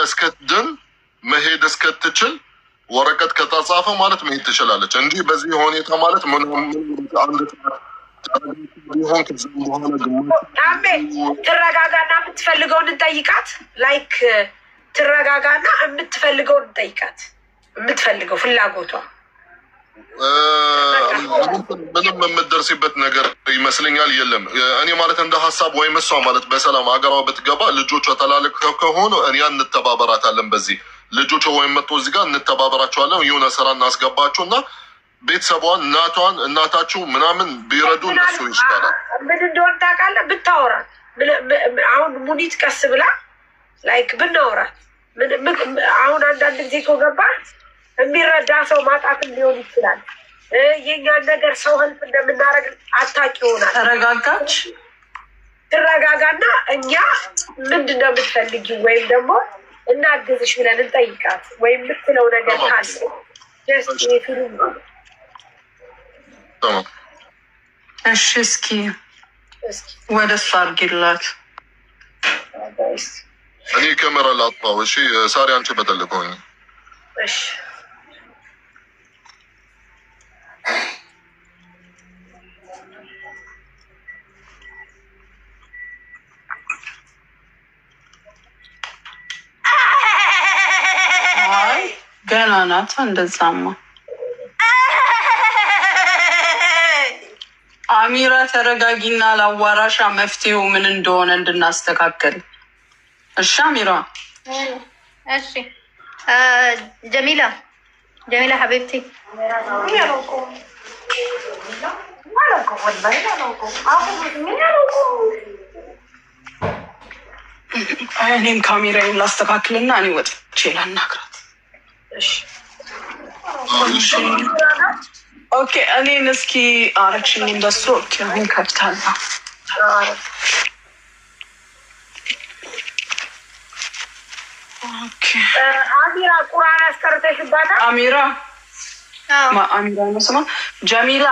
እስከትድን መሄድ እስከትችል ወረቀት ከተጻፈ ማለት መሄድ ትችላለች እንጂ በዚህ ሁኔታ ማለት ምን አንድ ቢሆን ከዚህ በኋላ ትረጋጋና የምትፈልገውን እንጠይቃት። ላይክ ትረጋጋና የምትፈልገውን እንጠይቃት። የምትፈልገው ፍላጎቷ ምንም የምትደርሲበት ነገር ይመስለኛል የለም። እኔ ማለት እንደ ሀሳብ ወይም እሷ ማለት በሰላም ሀገሯ ብትገባ ልጆቿ ተላልቀው ከሆኑ እኛ እንተባበራታለን። በዚህ ልጆቿ ወይም መጥቶ እዚህ ጋር እንተባበራቸዋለን። የሆነ ስራ እናስገባቸው እና ቤተሰቧን እናቷን እናታችሁ ምናምን ቢረዱ እነሱ ይሻላል። ምን እንደሆነ ታውቃለህ? ብታወራት አሁን ሙኒት ቀስ ብላ ላይክ ብናወራት አሁን አንዳንድ ጊዜ ከገባ የሚረዳ ሰው ማጣትም ሊሆን ይችላል። የኛን ነገር ሰው ህልፍ እንደምናደርግ አታውቂ ይሆናል። ተረጋጋች ትረጋጋና እኛ ምንድን ነው የምትፈልጊ ወይም ደግሞ እናግዝሽ ብለን እንጠይቃት። ወይም የምትለው ነገር ካለ ፊልም እሺ፣ እስኪ ወደ እሷ አድርጊላት። እኔ ካሜራ ላጥፋው። እሺ ሳሪ አንቺ በተልከውኝ። እሺ ገና ናት። እንደዛማ አሚራ ተረጋጊና ላዋራሻ መፍትሄው ምን እንደሆነ እንድናስተካከል። እሺ አሚራ። እሺ ጀሚላ ሐቢብቲ እኔም ካሜራዬን ላስተካክልና እኔ ወጥቼ ላናግራት። ኦኬ እኔን እስኪ አረግሽኝ እንደሱ። ኦኬ አሁን ከፍታለሁ። አሚራ ቁርአን አስቀርተሽባታል? አሚራ ነው ስማ። ጀሚላ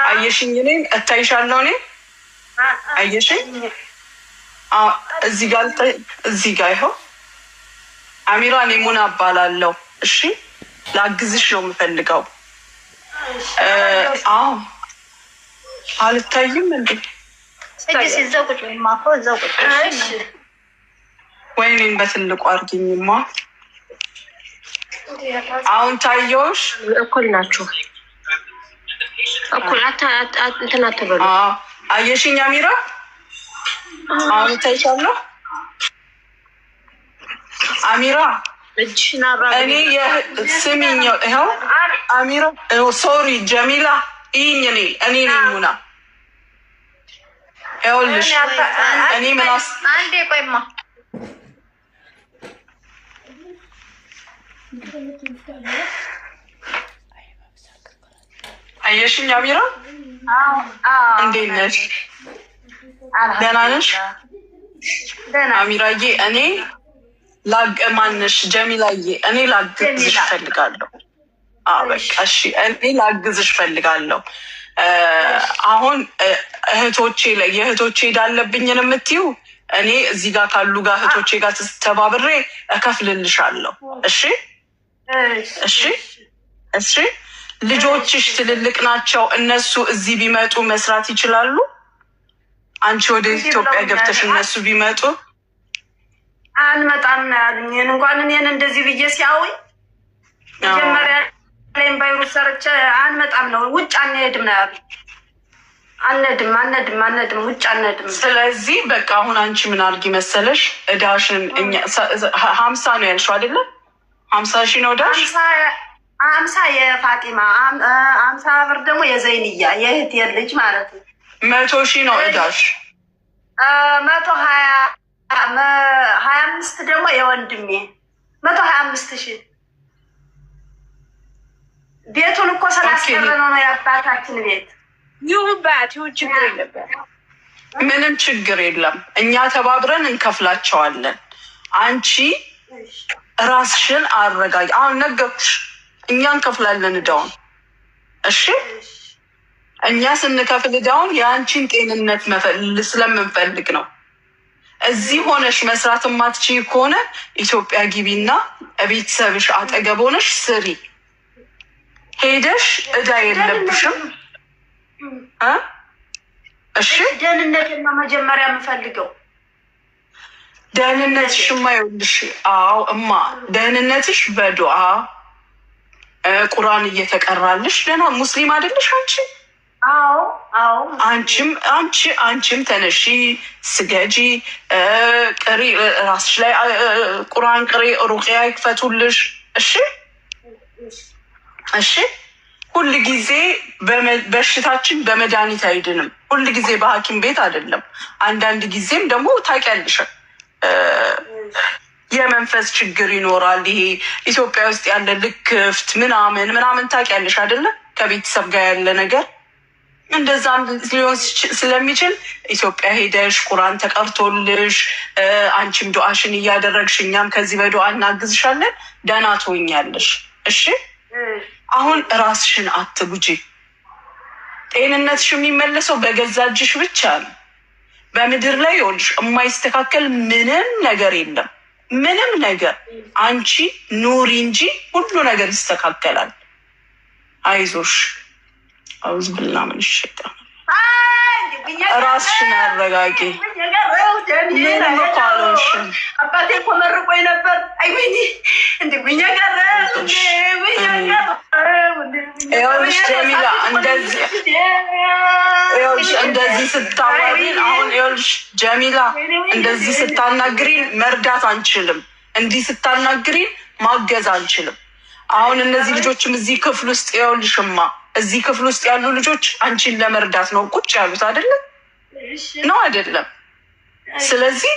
አየሽኝ? እኔን እታይሻለሁ። እኔ አየሽኝ? እዚህ ጋር ይኸው አሚራ፣ እኔ ሙና እባላለሁ። እሺ ላግዝሽ ነው የምፈልገው። አዎ አልታይም እንዴ? ወይኔን በትልቁ አድርጊኝማ። አሁን ታየውሽ? እኩል ናችሁ። እኩል እንትን አትበሉ። አየሽኝ አሚራ? አሁን ታይሻለሁ አሚራ። እኔ ስሚኝ፣ ይኸው አሚራ፣ ሶሪ ጀሚላ፣ ይህኝ እኔ ነኝ ሙና። ይኸውልሽ እኔ ምናስ አንዴ ቆይማ። አየሽኝ አሚራ? እንዴት ነሽ? ደህና ነሽ አሚራዬ? እኔ ማነሽ ጀሚላዬ? እኔ ላግዝሽ እፈልጋለሁ። በቃ እሺ፣ እኔ ላግዝሽ እፈልጋለሁ። አሁን የእህቶቼ ሄዳለብኝን የምትይው እኔ እዚህ ጋር ካሉ ጋር እህቶቼ ጋር ተባብሬ እከፍልልሻለሁ። እሺ። ልጆችሽ ትልልቅ ናቸው። እነሱ እዚህ ቢመጡ መስራት ይችላሉ። አንቺ ወደ ኢትዮጵያ ገብተሽ እነሱ ቢመጡ አንመጣም ነው ያሉኝ። እንኳን እኔን እንደዚህ ብዬ ሲያውኝ መጀመሪያ ላይም ባይሩስ ሰርቼ አንመጣም ነው፣ ውጭ አንሄድም ነው ያሉኝ። አንሄድም ውጭ አንሄድም። ስለዚህ በቃ አሁን አንቺ ምን አድርጊ መሰለሽ፣ እዳሽን 50 ነው ያልሽው አይደለም? 50 ሺህ ነው እዳሽ። 50 የፋጢማ 50 ብር ደግሞ የዘይንያ የእህት ልጅ ማለት ነው። 100 ሺህ ነው እዳሽ። 125 ደግሞ የወንድሜ 125 ሺህ። ቤቱን እኮ ስላስቀረነው ነው የአባታችን ቤት። ይሁንባት ችግር የለበት፣ ምንም ችግር የለም። እኛ ተባብረን እንከፍላቸዋለን። አንቺ ራስሽን አረጋጊ። አሁን ነገርኩሽ፣ እኛ እንከፍላለን እዳውን። እሺ እኛ ስንከፍል እዳውን የአንቺን ጤንነት ስለምንፈልግ ነው። እዚህ ሆነሽ መስራት ማትችይ ከሆነ ኢትዮጵያ ግቢና ቤተሰብሽ አጠገብ ሆነሽ ስሪ። ሄደሽ እዳ የለብሽም። እሺ ደህንነትን ነው መጀመሪያ የምፈልገው። ደህንነትሽማ ይኸውልሽ፣ አዎ እማ ደህንነትሽ በዱዓ ቁርአን እየተቀራልሽ ደህና ሙስሊም አይደለሽ አንቺ? አዎ አዎ። አንቺም ተነሺ፣ ስገጂ፣ ቅሪ፣ ራስሽ ላይ ቁርአን ቅሪ፣ ሩቅያ ይክፈቱልሽ። እሺ እሺ። ሁል ጊዜ በሽታችን በመድኃኒት አይድንም። ሁል ጊዜ በሐኪም ቤት አይደለም። አንዳንድ ጊዜም ደግሞ ታውቂያለሽ የመንፈስ ችግር ይኖራል። ይሄ ኢትዮጵያ ውስጥ ያለ ልክፍት ምናምን ታውቂያለሽ አይደለም? ከቤተሰብ ጋር ያለ ነገር እንደዛም ሊሆን ስለሚችል ኢትዮጵያ ሄደሽ ቁርአን ተቀርቶልሽ አንቺም ዱዓሽን እያደረግሽ እኛም ከዚህ በዱዓ እናግዝሻለን፣ ደህና ትሆኛለሽ። እሺ አሁን ራስሽን አትጉጂ። ጤንነትሽ የሚመለሰው በገዛ እጅሽ ብቻ ነው። በምድር ላይ ይኸውልሽ የማይስተካከል ምንም ነገር የለም። ምንም ነገር አንቺ ኑሪ እንጂ ሁሉ ነገር ይስተካከላል። አይዞሽ። አውዝ ብላ ምን ይሸጣል። ራስሽን አረጋጊ። ምንም እኮ አልሆንሽም። አባቴ እኮ መርቆኝ ነበር። አይ ወይኔ እንደ ጉኛ ቀረ። ይኸውልሽ ጀሚላ እንደዚህ ስታዋሪን አሁን ይኸውልሽ ጀሚላ እንደዚህ ስታናግሪን መርዳት አንችልም። እንዲህ ስታናግሪን ማገዝ አንችልም። አሁን እነዚህ ልጆችም እዚህ ክፍል ውስጥ ይኸውልሽማ እዚህ ክፍል ውስጥ ያሉ ልጆች አንቺን ለመርዳት ነው ቁጭ ያሉት አይደለም? ነው አይደለም? ስለዚህ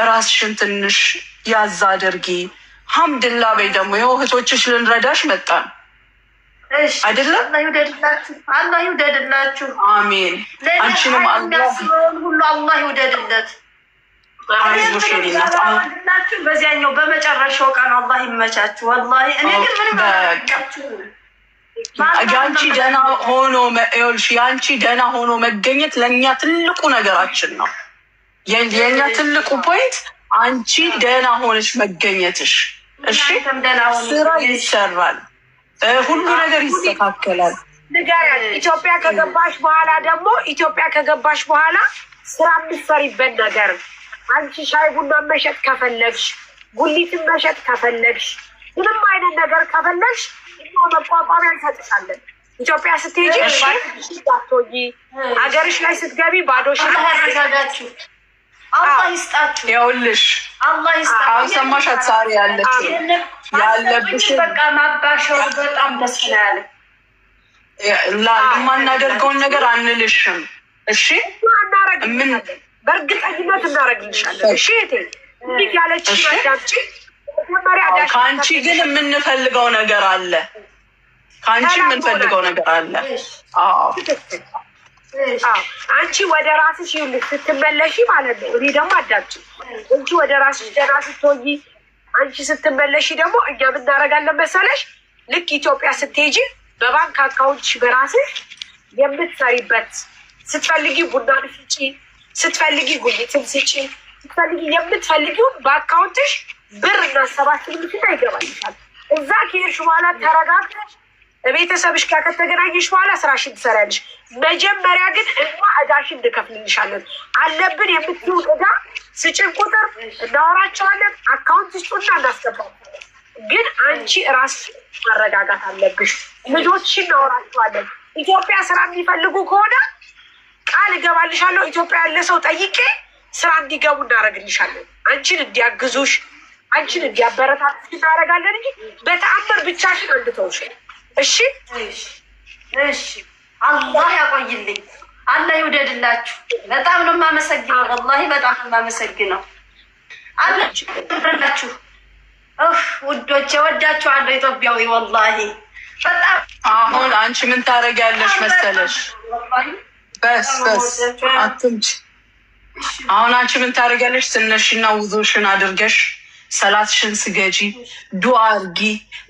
ራስሽን ትንሽ ያዛ አድርጊ። ሐምድላ በይ። ደግሞ ይኸው እህቶችሽ ልንረዳሽ መጣን አይደለም? አላህ ይውደድላችሁ። አሜን። አንቺንም አላህ ሁሉ አላህ ይውደድለት። አይዞሽ ይላችሁ። በዚያኛው በመጨረሻው ቀን አላህ ይመቻችሁ። ወላሂ እኔ ግን ምንም ያንቺ ደህና ሆኖ መገኘት ለእኛ ትልቁ ነገራችን ነው። የእኛ ትልቁ ፖይንት አንቺ ደህና ሆነች መገኘትሽ። እሺ ስራ ይሰራል፣ ሁሉ ነገር ይስተካከላል። ኢትዮጵያ ከገባሽ በኋላ ስራ የምትሰሪበት ነገር አንቺ ሻይ ቡና መሸጥ ከፈለግሽ፣ ጉሊትን መሸጥ ከፈለግሽ፣ ምንም አይነት ነገር ከፈለግሽ መቋቋሚያ እንሰጥሻለን። ኢትዮጵያ ስትሄጂ ባቶጂ ሀገርሽ ላይ ስትገቢ ባዶሽን ያረጋጋችሁ። አላህ ይስጣችሁ። ይኸውልሽ አሁን ሰማሻት ሳሪ ያለብሽ በቃ ማባሻው በጣም ደስ ያለ የማናደርገውን ነገር አንልሽም። እሺ በእርግጠኝነት እናደርግልሻለን። እሺ እንዲህ ያለች ማዳምጪ። ከአንቺ ግን የምንፈልገው ነገር አለ። አንቺ ወደ ራስሽ ስትመለሺ ማለት ነው። እኔ ደግሞ አዳምጪ። አንቺ ወደ ራስሽ ደህና ስትሆኚ፣ አንቺ ስትመለሺ ደግሞ እኛ ምን እናደርጋለን መሰለሽ? ልክ ኢትዮጵያ ስትሄጂ በባንክ አካውንትሽ በራስሽ የምትሰሪበት፣ ስትፈልጊ ቡና ስጪ፣ ስትፈልጊ ጉሊትን ስጪ፣ ስትፈልጊ የምትፈልጊውን በአካውንትሽ ብር እናሰባስብልሽና ይገባልሻል። እዛ ከሄድሽ በኋላ ተረጋግተሽ ቤተሰብሽ ጋር ከተገናኘሽ በኋላ ስራሽን ትሰሪያለሽ። መጀመሪያ ግን እዳሽን እንከፍልልሻለን። አለብን የምትይውን እዳ ስጭን ቁጥር እናወራቸዋለን። አካውንት ስጡና እናስገባለን። ግን አንቺ ራስሽ ማረጋጋት አለብሽ። ልጆችሽን እናወራቸዋለን። ኢትዮጵያ ስራ የሚፈልጉ ከሆነ ቃል እገባልሻለሁ። ኢትዮጵያ ያለ ሰው ጠይቄ ስራ እንዲገቡ እናደርግልሻለን። አንቺን እንዲያግዙሽ፣ አንቺን እንዲያበረታቱሽ እናደርጋለን እንጂ በተአምር ብቻሽን አንድተውሽ። እሺ እሺ። አላህ ያቆይልኝ። አላህ ይውደድላችሁ። በጣም ነው የማመሰግነው። ወላሂ በጣም ነው የማመሰግነው። አላችሁ ውዶቼ፣ ወዳችኋለሁ። ኢትዮጵያዊ ወላሂ በጣም አሁን አንቺ ምን ታደርጊያለሽ መሰለሽ? በስ አትምጪ። አሁን አንቺ ምን ታደርጊያለሽ? ትነሽና ውዞሽን አድርገሽ ሰላትሽን ስገጂ፣ ዱአ አርጊ፣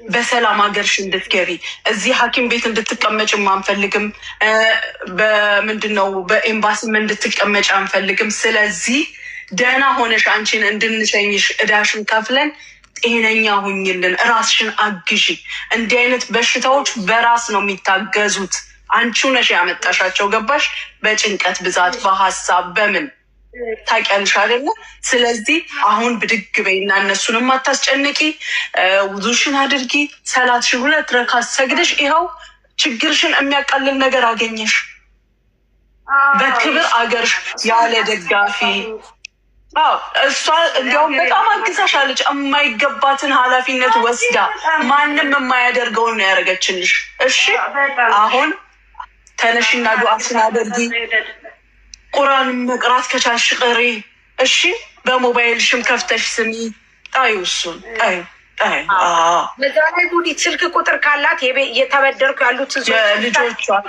በሰላም ሀገርሽ እንድትገቢ። እዚህ ሐኪም ቤት እንድትቀመጭም አንፈልግም። በምንድነው በኤምባሲም እንድትቀመጭ አንፈልግም። ስለዚህ ደህና ሆነሽ አንቺን እንድንሸኝሽ እዳሽን ከፍለን ጤነኛ ሁኝልን፣ ራስሽን አግዢ። እንዲህ አይነት በሽታዎች በራስ ነው የሚታገዙት። አንቺው ነሽ ያመጣሻቸው። ገባሽ? በጭንቀት ብዛት፣ በሀሳብ በምን ታውቂያለሽ አይደለ? ስለዚህ አሁን ብድግ በይና እነሱንም አታስጨንቂ። ውዱሽን አድርጊ። ሰላትሽን 2 ረካት ሰግደሽ ይኸው ችግርሽን የሚያቃልል ነገር አገኘሽ። በክብር አገርሽ ያለ ደጋፊ። እሷ እንዲያውም በጣም አግዛሻለች። የማይገባትን ኃላፊነት ወስዳ ማንም የማያደርገውን ነው ያደረገችልሽ። እሺ አሁን ተነሽና ዱዓሽን አድርጊ። ቁርአን መቅራት ከቻልሽ ቅሪ። እሺ በሞባይልሽም ከፍተሽ ስሚ። ጣዩ እሱን ጣዩ። በዛ ላይ ሙኒት ስልክ ቁጥር ካላት እየተበደርኩ ያሉትን የልጆቿን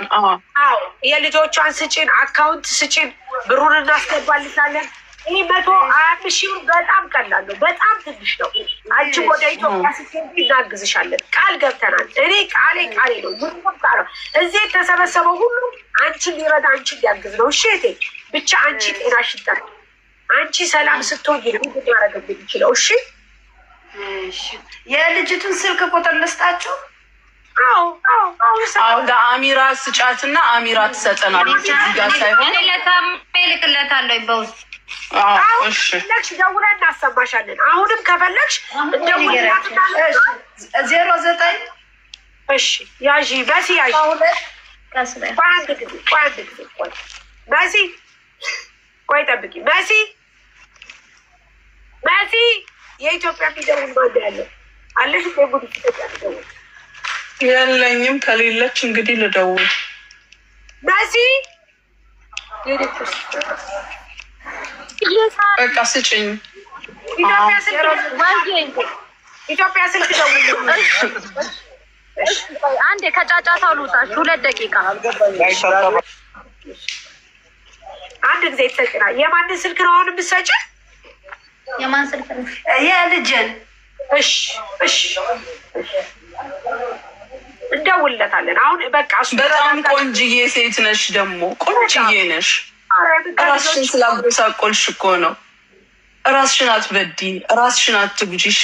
የልጆቿን ስጭን፣ አካውንት ስጭን፣ ብሩን እናስገባልታለን። ይህ 125 ሺህ በጣም ቀላል ነው፣ በጣም ትንሽ ነው። አንቺም ወደ ኢትዮጵያ ስትሄጂ እናግዝሻለን፣ ቃል ገብተናል። እኔ ቃሌ ነው። ነው እዚህ የተሰበሰበው ሁሉ አንቺን ሊረዳ አንቺን ሊያግዝ ነው። እሺ እቴ ብቻ አንቺ ጤናሽ ይጠር፣ አንቺ ሰላም ስትሆኝ ነው ያደረገብኝ ይችላል። እሺ የልጅቱን ስልክ ቁጥር ልስጣችሁ። ለአሚራ ስጫትና አሚራ ትሰጠናለች። ጋር ሳይሆን ልክለታለሁ በውስጥ ፈለግሽ ደውለን እናሰማሻለን። አሁንም ከፈለግሽ እንደውላትና 09 እሺ ያዢ በሲ ያዢ በአንድ ጊዜ ቆይ በሲ ቆይ ጠብቂ በሲ የኢትዮጵያ ሚደውል ማንድ ያለ አለሽ? ጉድ ኢትዮጵያ ሚደውል የለኝም። ከሌለች እንግዲህ ልደውል። በሲ በቃ ስጭኝ። ኢትዮጵያ ስልክ ደውል። አንዴ ከጫጫታው ልውጣሽ 2 ደቂቃ። አንድ ጊዜ ተሰጭና የማንን ስልክ ነው አሁን የምትሰጪ? የማን ስልክ ነው? የልጅን። እሺ እንደውልለታለን። አሁን በቃ በጣም ቆንጅዬ ሴት ነሽ፣ ደግሞ ቆንጅዬ ነሽ። ራስሽን ስላጎሳቆልሽ እኮ ነው። ራስሽን አትበዲ፣ ራስሽን አትጉጂ። እሺ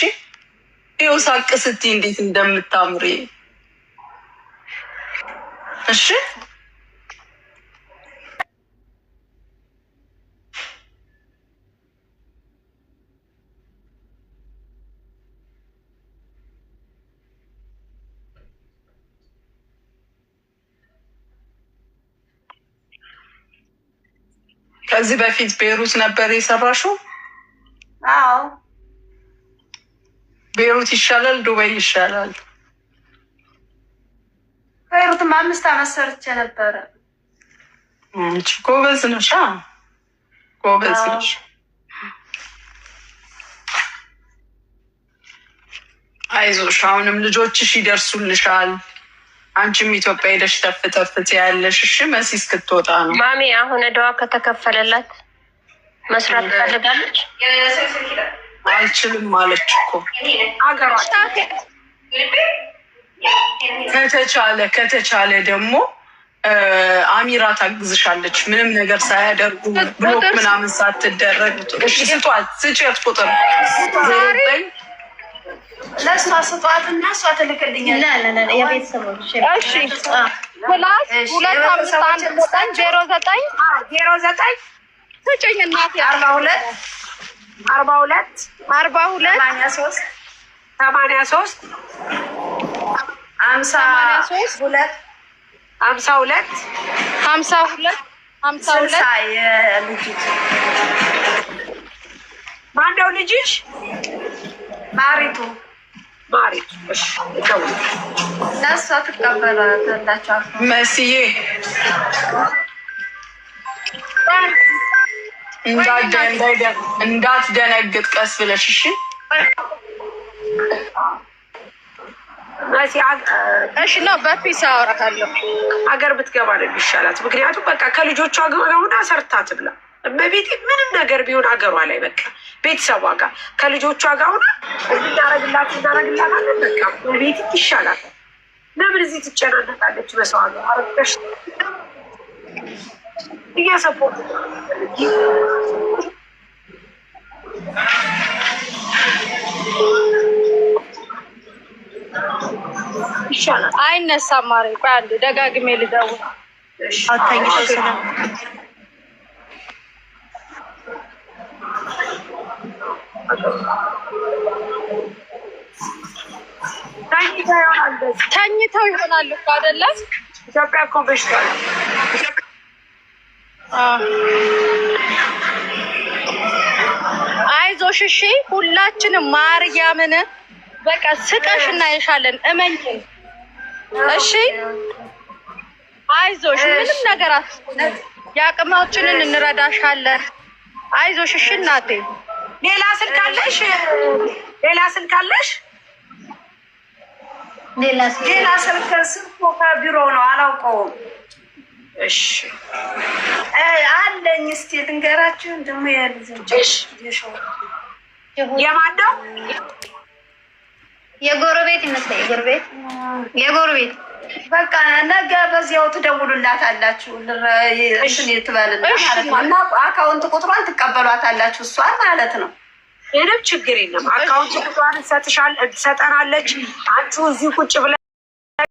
ይኸው ሳቅ ስትይ እንዴት እንደምታምሪ። እሺ ከዚህ በፊት ቤሩት ነበር የሰራሽው? አዎ። ቤሩት ይሻላል ዱባይ ይሻላል? ቤሩትም 5 ዓመት ሰርቼ ነበረ። ጎበዝ ነሽ፣ ጎበዝ ነሽ። አይዞሽ፣ አሁንም ልጆችሽ ይደርሱልሻል። አንቺም ኢትዮጵያ ሄደሽ ተፍተፍት ያለሽ። እሺ መሲ እስክትወጣ ነው። ማሚ አሁን እዳዋ ከተከፈለላት መስራት ትፈልጋለች? አልችልም ማለች እኮ። ከተቻለ ደግሞ አሚራ ታግዝሻለች። ምንም ነገር ሳያደርጉ ብሎክ ምናምን ሳትደረግ። እሺ ስጧት፣ ስጭት ቁጥር ለእሷ ስጧት እና እሷ ትልክልኛለች። የቤተሰቦች እሺ ፕላስ 2519 ስጭኝ እናቴ 42 83 82 ማነው ልጅሽ? ማሪቱ ለእሷ ትቀበላላችሁ። መስዬ እንዳትደነግጥ ቀስ ብለሽ እሺ። እሺ ነው በፒስ አወራታለሁ። ሀገር ብትገባ ነው የሚሻላት። ምክንያቱም በቃ ከልጆቿ ሆና ሰርታ ትብላ። እመቤቴ ምንም ነገር ቢሆን ሀገሯ ላይ በቃ ቤተሰቧ ጋር ከልጆቿ ጋር ሆና እናረግላታለን። በቃ እመቤቴ ይሻላል። ለምን እዚህ ትጨናነቃለች? በሰው ሀገር አረገሽ እያሰፖርት ይሻላል። አይነሳም ማሬ። ቆይ አንዴ ደጋግሜ ልደውል። አታኝሽ ሰላም ተኝተው ይሆናል እኮ አይደለም። ኢትዮጵያ እኮ በሽታ ነው። አይዞሽ እሺ፣ ሁላችንም ማርያምን በቃ ስቀሽ እናይሻለን። እመኝ እሺ፣ አይዞሽ፣ ምንም ነገር አትሆንም። የአቅማችንን እንረዳሻለን። አይዞሽ እሺ እናቴ። ሌላ ስልክ አለሽ? ሌላ ስልክ አለሽ? ሌላ ስልክ ከቢሮ ነው አላውቀውም። እሺ አለኝ። እስቲ ልንገራችሁ ደግሞ ያልዘንጀሽ የማን ነው? የጎረቤት ይመስለኝ። የጎረቤት በቃ ነገ በዚያው ትደውሉላታላችሁ። እንትን ትበልና ማለት ነው። እና አካውንት ቁጥሯን ትቀበሏታላችሁ እሷን ማለት ነው። ምንም ችግር የለም። አካውንት ቁጥሯን ትሰጠናለች። አንቺ እዚህ ቁጭ ብለ